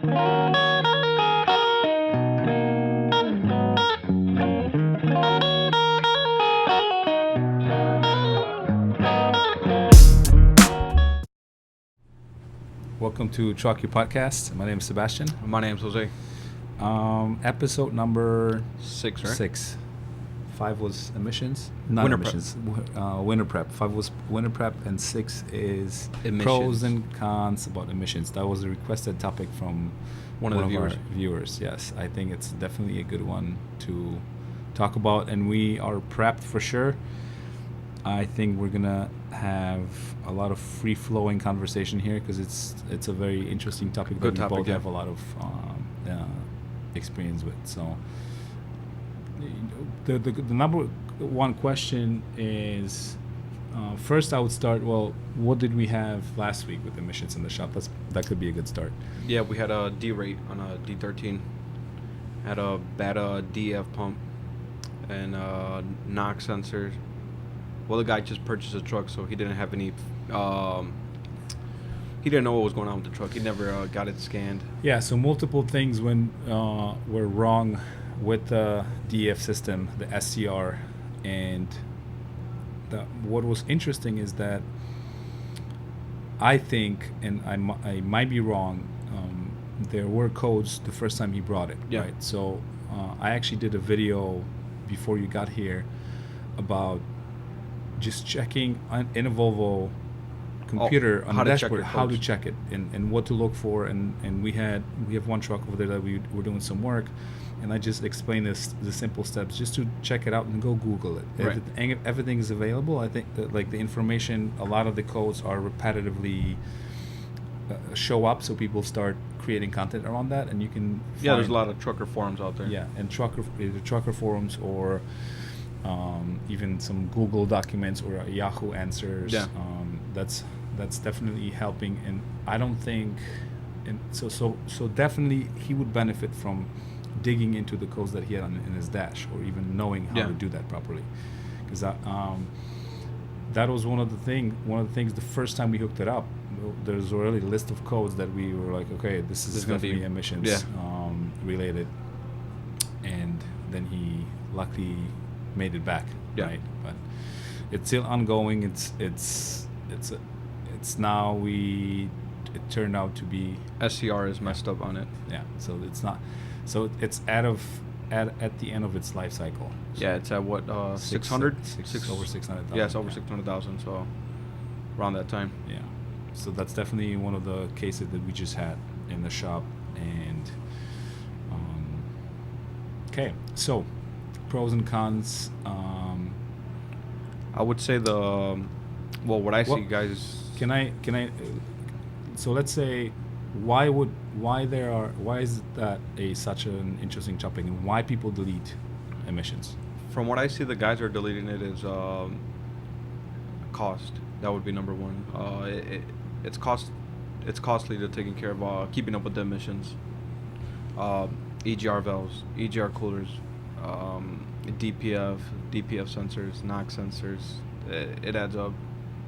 Welcome to Trucky Podcast. My name is Sebastian. My name's Jose. Episode number 6, right? 6. 5 was emissions. Not Winter emissions. Winter prep. 5 was winter prep, and 6 is Emissions. pros and cons about emissions. That was a requested topic from One of the our viewers. Yes, I think it's definitely a good one to talk about, and we are prepped for sure. I think we're gonna have a lot of free-flowing conversation here because it's a very interesting topic that we both have a lot of experience with. So the number one question is, first I would start, well, what did we have last week with emissions in the shop? That could be a good start. Yeah, we had a D rate on a D13. Had a bad DF pump and NOx sensors. Well, the guy just purchased a truck, so he didn't have any. He didn't know what was going on with the truck. He never got it scanned. Yeah, so multiple things were wrong with the DF system, the SCR, and what was interesting is that I think, and I might be wrong, there were codes the first time he brought it, yeah. Right? So I actually did a video before you got here about just checking in a Volvo computer on the dashboard how to check it and what to look for, and we have one truck over there that we were doing some work, and I just explained the simple steps just to check it out and go Google it. Right. Everything is available. I think that like the information, a lot of the codes are repetitively show up, so people start creating content around that, and you can there's a lot of trucker forums out there. Yeah, and either trucker forums or even some Google documents or Yahoo answers. Yeah. That's definitely helping, and I don't think, and so definitely he would benefit from digging into the codes that he had in his dash, or even knowing how to do that properly, because that was one of the things the first time we hooked it up. There's already a list of codes that we were like, okay, this is going to be emissions related, and then he luckily made it back, right? But it's still ongoing. It's now it turned out to be SCR is messed up on it. Yeah, so it's not. So it's at the end of its life cycle. So yeah, it's at what 600? Over 600,000. Yeah, it's over 600,000. So around that time. Yeah. So that's definitely one of the cases that we just had in the shop. And okay, so pros and cons. I would say what I see, guys. Can I? So let's say, why is that such an interesting topic, and why people delete emissions? From what I see, the guys are deleting it is cost. That would be number one. It's costly to taking care of keeping up with the emissions. EGR valves, EGR coolers, DPF sensors, NOx sensors. It adds up.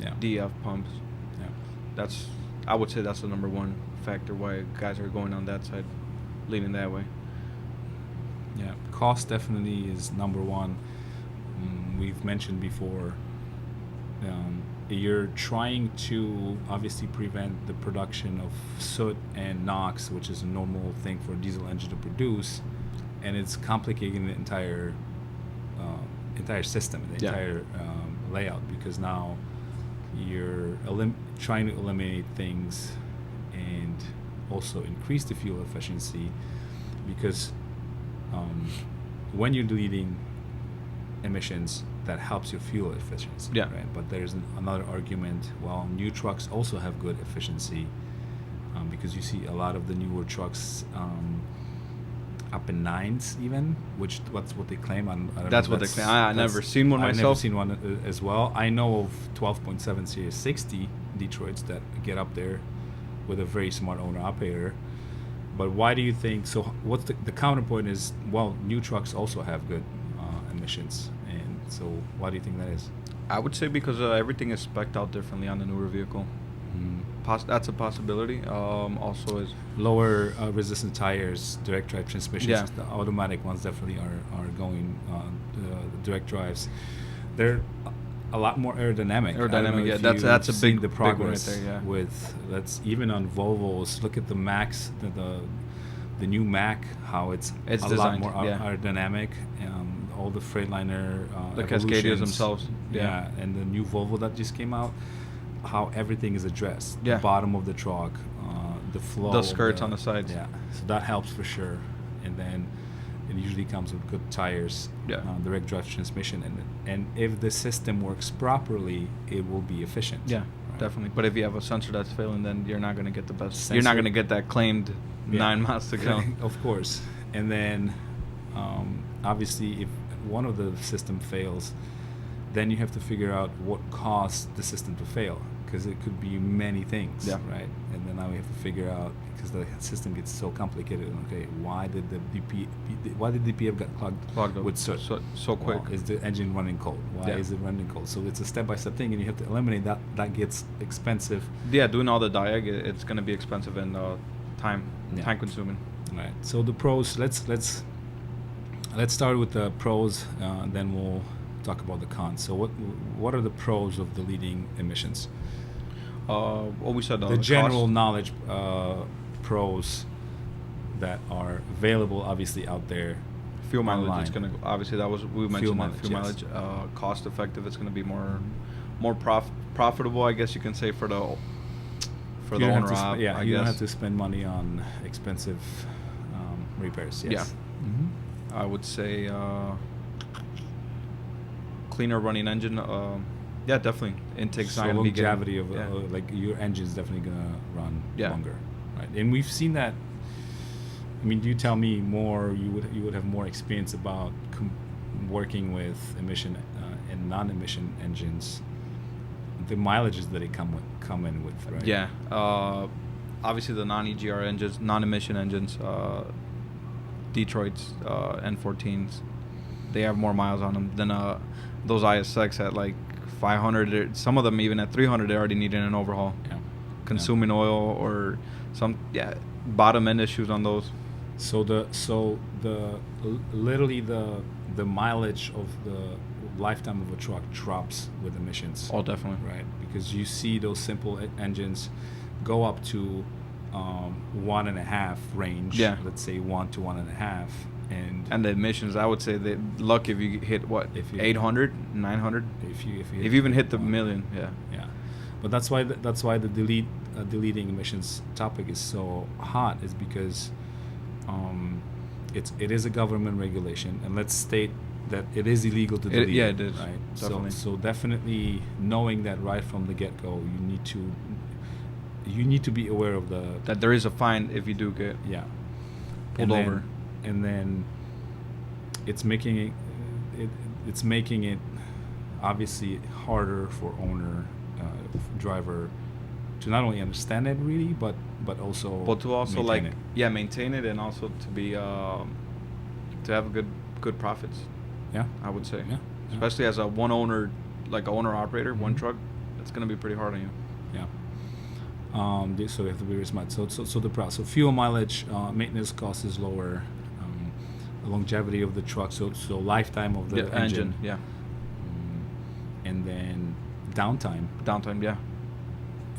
Yeah. DF pumps. Yeah. I would say that's the number one factor why guys are going on that side, leaning that way. Yeah, cost definitely is number one. We've mentioned before, you're trying to obviously prevent the production of soot and NOx, which is a normal thing for a diesel engine to produce, and it's complicating the entire system, the entire layout, because now you're trying to eliminate things and also increase the fuel efficiency, because when you're deleting emissions, that helps your fuel efficiency. Yeah. Right? But there's another argument. Well, new trucks also have good efficiency, because you see a lot of the newer trucks up in 9s even, that's what they claim. That's what they claim. I've never seen one myself. I've never seen one as well. I know of 12.7 Series 60 Detroits that get up there with a very smart owner-operator. But why do you think, so what's the counterpoint is, well, new trucks also have good emissions, and so why do you think that is? I would say because everything is spec'd out differently on the newer vehicle. That's a possibility. Also is lower resistant tires, direct drive transmissions. Yeah. The automatic ones definitely are going the direct drives. They're a lot more aerodynamic. Aerodynamic, yeah. That's a seen big the big one progress right there, yeah. with that's even on Volvos. Look at the Max, the new Mac, how it's a lot designed, more yeah. aerodynamic. All the Freightliner, The Cascadiers Evolutions, themselves, yeah. and the new Volvo that just came out, how everything is addressed. Yeah. The bottom of the truck, the flow, The skirts on the sides. Yeah, so that helps for sure. And then it usually comes with good tires, Yeah. Direct drive transmission, and if the system works properly, it will be efficient. Yeah, right? definitly. But if you have a sensor that's failing, then you're not going to get the best. Sensor- You're not going to get that claimed Yeah. 9 miles to go. Of course. And then obviously if one of the system fails, then you have to figure out what caused the system to fail, because it could be many things, Yeah. right? And then now we have to figure out, because the system gets so complicated. Okay, why did the DPF get clogged up with soot? so quick. Well, is the engine running cold? Why Yeah. is it running cold? So it's a step-by-step thing, and you have to eliminate that. That gets expensive. Yeah, doing all the diag, it's going to be expensive and time consuming. Right. So the pros. Let's start with the pros, and then we'll talk about the cons. So what are the pros of deleting emissions? What we said, The general cost. knowledge pros that are available, obviously out there. Fuel mileage. online. It's going to obviously that was we mentioned mileage, fuel yes. mileage. Cost effective. It's going to be more profitable, I guess you can say, for the You don't have owner. to sp- yeah, I you don't guess. have to spend money on expensive repairs. Yes. Yeah. Mm-hmm. I would say cleaner running engine. Yeah, definitely. Intake's So not going to be getting- longevity of yeah. like your engine's definitely gonna run Yeah. longer, right? And we've seen that. I mean, you tell me more. You would have more experience about working with emission and non-emission engines. The mileages that they come in with, right? Yeah. Obviously, the non-EGR engines, non-emission engines, Detroit's N14s, they have more miles on them than those ISX at like 500. Some of them even at 300, they already needed an overhaul. Yeah. Consuming oil or some bottom end issues on those. So literally the mileage of the lifetime of a truck drops with emissions. Oh, definitely. Right, because you see those simple engines go up to 1.5 range. Yeah. Let's say 1 to 1.5, And the emissions, I would say that luck if you hit what, If you- 800, 900, if you if you even hit the one. million. Yeah. Yeah, but that's why the deleting emissions topic is so hot, is because it is a government regulation, and let's state that it is illegal to delete. Yeah, it is, Right. definitely. So definitely knowing that right from the get-go, you need to be aware of That there is a fine if you do get yeah pulled over. And then it's making it obviously harder for owner driver to not only understand it really, but also But to also maintain it. maintain it, and also to be to have good profits. Yeah, I would say, yeah. especially as a one owner, like a owner operator, one Mhm. truck, it's gonna be pretty hard on you. Yeah. So you have to be very smart. So the price. So fuel mileage, maintenance cost is lower. Longevity of the truck. So lifetime of the engine. Yeah. And then downtime Downtime. Yeah.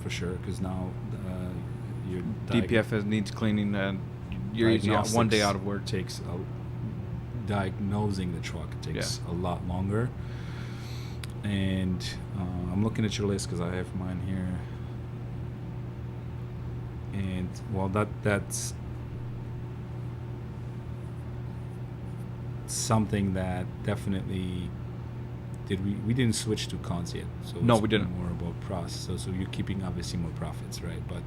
for sure, because now your DPF needs cleaning, and you're usually out 1 day out of work. Takes diagnosing the truck takes a lot longer. And I'm looking at your list because I have mine here. And well, that's something that definitely we didn't switch to cons yet. So No, it's we didn't. More about pros. So you're keeping obviously more profits, right? But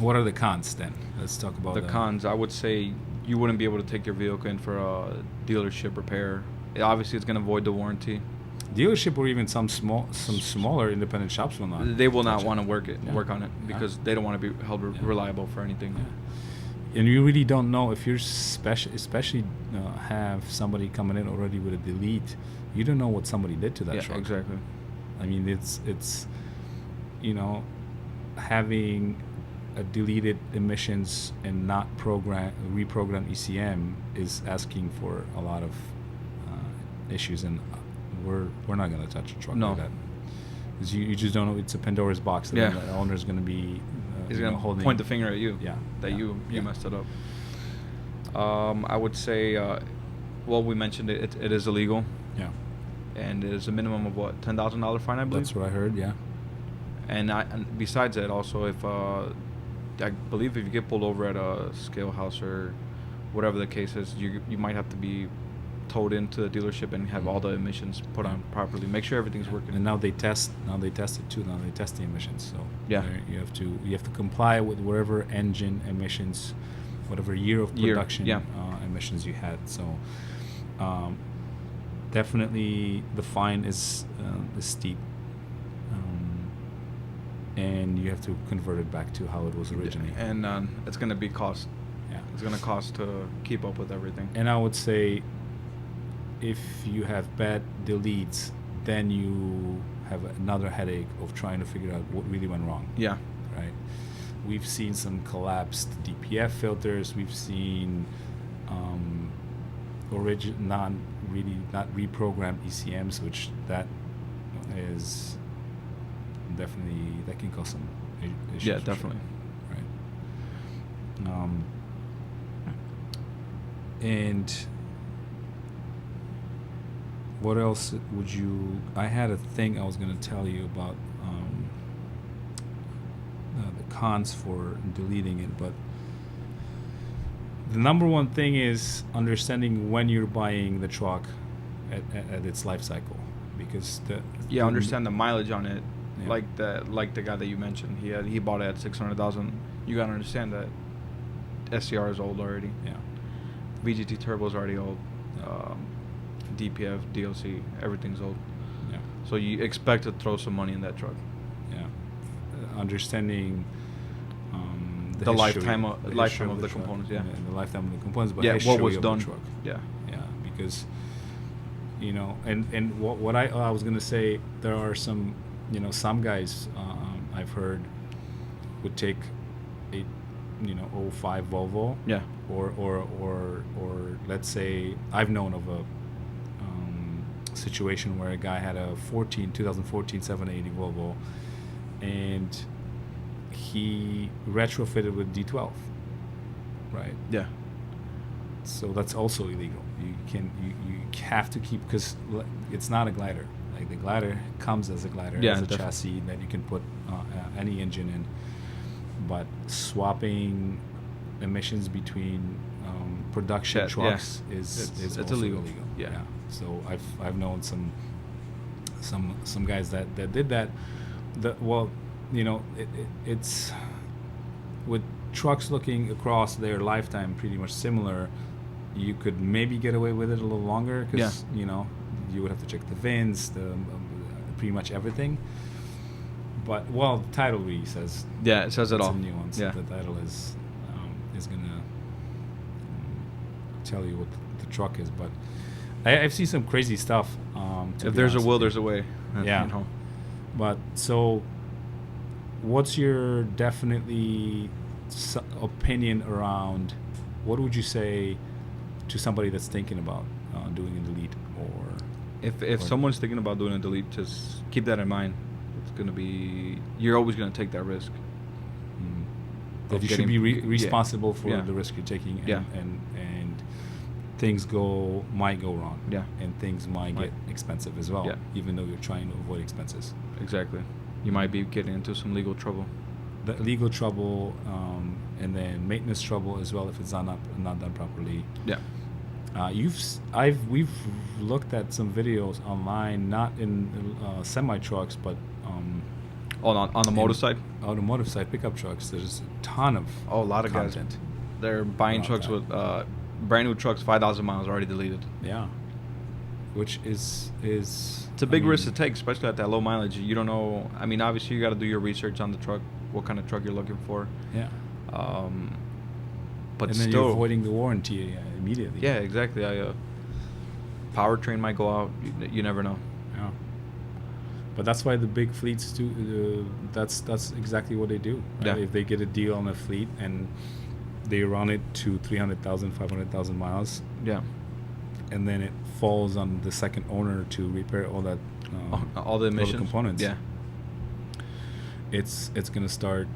what are the cons then? Let's talk about The cons, I would say, you wouldn't be able to take your vehicle in for a dealership repair. Obviously, it's going to void the warranty. Dealership, or even some smaller independent shops will not. They will not touch want to Yeah. work on it because they don't want to be held reliable for anything. Yeah. And you really don't know if you're especially have somebody coming in already with a delete. You don't know what somebody did to that truck. Exactly. I mean, it's you know, having a deleted emissions and not reprogram ECM is asking for a lot of issues, and we're not going to touch a truck like that, because you just don't know. It's a Pandora's box, and then the owner's going to be he's going to point the finger at you. You messed it up. I would say, well, we mentioned it is illegal. Yeah. And it is a minimum of what, $10,000 fine, I believe. That's what I heard. Yeah. And besides that, also, if I believe if you get pulled over at a scale house or whatever the case is, you might have to be towed into the dealership and have all the emissions put on properly. Make sure everything's working. And now they test it too. Now they test the emissions. So yeah, you have to comply with whatever engine emissions, whatever year of production emissions you had. So definitely the fine is steep. And you have to convert it back to how it was originally. And it's going to be cost. Yeah. It's going to cost to keep up with everything. And I would say if you have bad deletes, then you have another headache of trying to figure out what really went wrong. Yeah. Right? We've seen some collapsed DPF filters. We've seen not reprogrammed ECMs, which that is... definitely that can cause some issues. Yeah, definitely. Sure. Right. And what else would you? I had a thing I was going to tell you about the cons for deleting it, but the number one thing is understanding when you're buying the truck at its life cycle, because understand the mileage on it. Yeah. Like the guy that you mentioned, he bought it at 600,000. You gotta understand that SCR is old already. Yeah. VGT turbo is already old. DPF, DLC, everything's old. Yeah. So you expect to throw some money in that truck. Yeah. Understanding the lifetime of the components. Yeah. The lifetime of the components, but what was done. The truck. Yeah. Yeah, because and what I was gonna say, there are some. Some guys I've heard would take a 05 Volvo. Yeah. Or let's say I've known of a situation where a guy had a 2014 780 Volvo, and he retrofitted with D12. Right. Yeah. So that's also illegal. You have to keep, because it's not a glider. Like the glider comes as a glider, as a chassis that you can put any engine in. But swapping emissions between production trucks is also illegal. Yeah. So I've known some guys that did that. It's with trucks looking across their lifetime pretty much similar. You could maybe get away with it a little longer, because you would have to check the VINs, pretty much everything. But the title really says. Yeah, it says it all. It's a nuance. Yeah. The title is gonna tell you what the truck is. But I've seen some crazy stuff. If there's a will, there's a way. Yeah. But so, what's your definitely opinion around? What would you say to somebody that's thinking about doing a delete, or if someone's thinking about doing a delete, just keep that in mind. It's gonna be, you're always gonna take that risk. That you should be responsible for the risk you're taking, and things might go wrong. Yeah. And things might get expensive as well. Yeah. Even though you're trying to avoid expenses. Exactly. You might be getting into some legal trouble. The legal trouble, and then maintenance trouble as well if it's not done properly. Yeah. We've looked at some videos online, not in semi trucks, but on the motor side. Automotive side, pickup trucks. There's a ton of a lot of content. Guys. They're buying trucks with brand new trucks, 5,000 miles already deleted. Yeah. Which is it's a big risk to take, especially at that low mileage. You don't know. I mean, obviously you got to do your research on the truck, what kind of truck you're looking for. Yeah. But and then still, you're avoiding the warranty immediately. Yeah, exactly. Powertrain might go out. You never know. Yeah. But that's why the big fleets do. That's exactly what they do. Right? Yeah. If they get a deal on a fleet and they run it to 300,000, 500,000 miles, Yeah. and then it falls on the second owner to repair all that, All the emissions. components. Yeah. It's gonna start.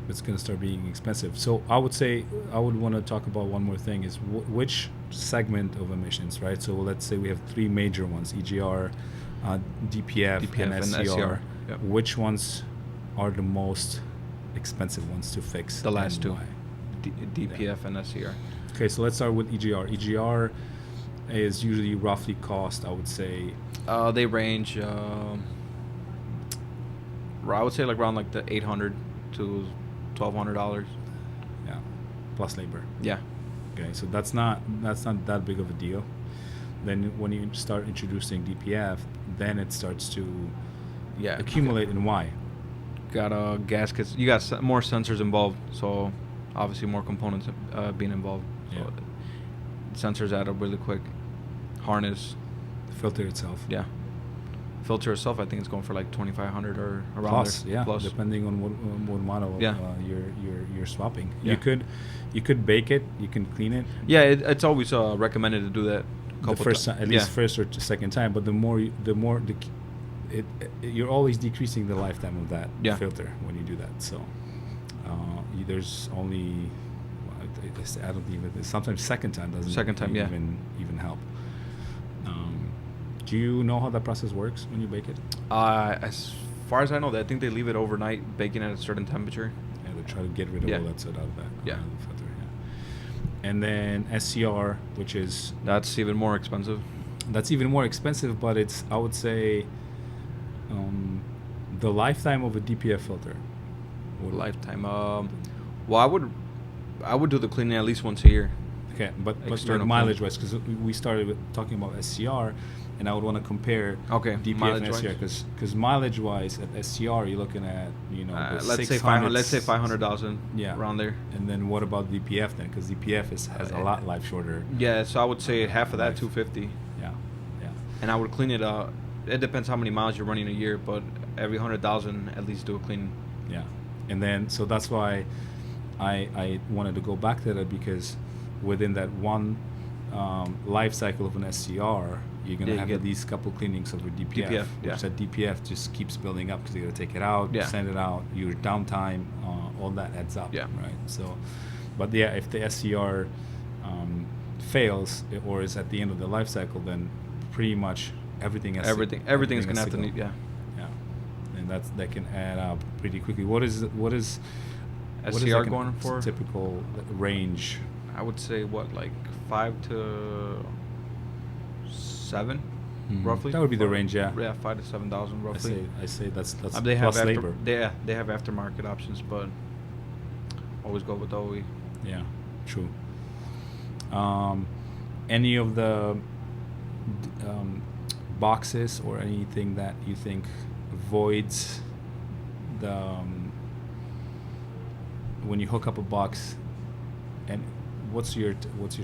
It's gonna start being expensive. So I would say I would want to talk about one more thing: is which segment of emissions, right? So let's say we have three major ones: EGR, DPF, and SCR. Yep. Which ones are the most expensive ones to fix? The last and two. why? DPF and SCR. Okay, so let's start with EGR. EGR is usually roughly cost, I would say. They range. I would say like around like the $800 to $1,200. Yeah, plus labor. Yeah. Okay, so that's not that big of a deal. Then when you start introducing DPF, then it starts to Yeah. accumulate. And why? Got gaskets. You got more sensors involved, so obviously more components being involved. So Yeah. sensors add up really quick. Harness. The filter itself. Yeah. Filter itself, I think it's going for like 2,500 or around Plus, there. yeah, Plus. depending on what model Yeah. you're swapping. Yeah. You could bake it. You can clean it. Yeah, it's always recommended to do that. The first time, at least first or second time, but you're always decreasing the lifetime of that Yeah. filter when you do that. So there's only I don't even sometimes second time doesn't Yeah. even help. Do you know how that process works when you bake it? As far as I know, I think they leave it overnight, baking at a certain temperature. Yeah, they try to get rid of Yeah. all that soot out of that. Yeah. Out of the filter, yeah. And then SCR, which is That's even more expensive. that's even more expensive, but it's I would say the lifetime of a DPF filter. Lifetime. Well, I would do the cleaning at least once a year. Okay, but External mileage wise, because we started with talking about SCR, and I would want to compare Okay, DPF and mileage-wise. SCR because mileage wise at SCR you're looking at the Let's say 500. Let's say 500,000. Yeah. Around there. And then what about DPF then? Because DPF has a lot life shorter. Yeah, so I would say half of that, Life. 250. Yeah, yeah. And I would clean it. It depends how many miles you're running a year, but every 100,000 at least do a clean. Yeah, and then so that's why I wanted to go back to that because within that one life cycle of an SCR, you're gonna Yeah, you have get at least couple cleanings of a DPF, DPF, yeah. which that DPF just keeps building up because you gotta take it out, Yeah. send it out, your downtime, all that adds up. Yeah. Right. So, but yeah, if the SCR fails or is at the end of the life cycle, then pretty much everything's Everything's gonna have to go. need. Yeah. Yeah, and that can add up pretty quickly. What is SCR like going for? typical range? I would say like 5 to 7, roughly. That would be the range, yeah. Yeah, 5 to 7,000 roughly. I say that's They plus have labor. They have aftermarket options, but always go with OE. Yeah, true. Any of the boxes or anything that you think avoids the when you hook up a box, and what's your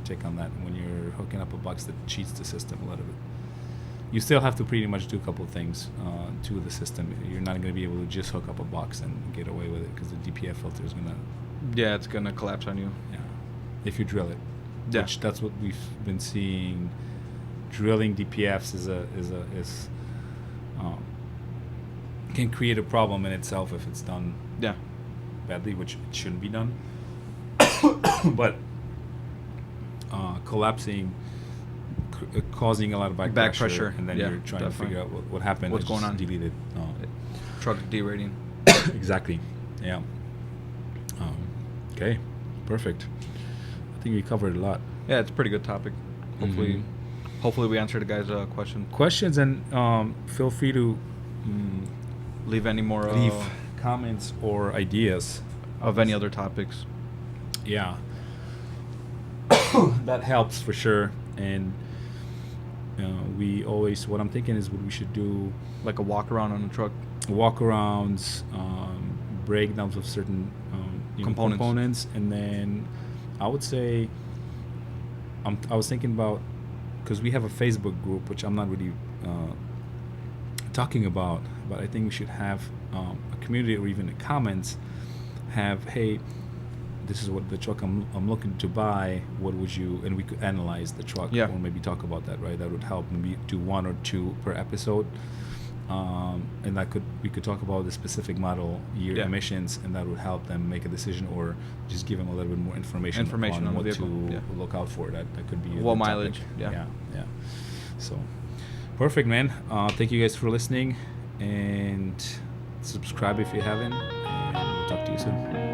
take on that when you're hooking up a box that cheats the system a little bit? You still have to pretty much do a couple of things to the system. You're not going to be able to just hook up a box and get away with it because the DPF filter is going to Yeah, it's gonna collapse on you. yeah, if you drill it. Yeah. Which that's what we've been seeing. Drilling DPFs can create a problem in itself if it's done Yeah. badly, which it shouldn't be done. But collapsing, causing a lot of back pressure, and then yeah, you're trying definitely. to figure out what happened. What's and going just on. Delete it. Truck derating. Exactly. Yeah. Okay. Perfect. I think we covered a lot. Yeah, it's a pretty good topic. Hopefully, hopefully we answered the guy's question. Questions, and feel free to Leave any more leave comments or ideas of any other topics. Yeah. That helps for sure. And we always, what I'm thinking is what we should do, Like a walk around on a truck. walk-arounds, breakdowns of certain Components. and then I would say I was thinking about, because we have a Facebook group, which I'm not really talking about, but I think we should have a community or even the comments have, hey, this is what the truck I'm looking to buy. What would you? And we could analyze the truck, Yeah. or maybe talk about that, right? That would help. Maybe do 1 or 2 per episode, and we could talk about the specific model year Yeah. emissions, and that would help them make a decision, or just give them a little bit more information On the what vehicle. to Yeah. look out for. That could be a What good topic. mileage, yeah. Yeah. So, perfect, man. Thank you guys for listening, and subscribe if you haven't, and we'll talk to you soon.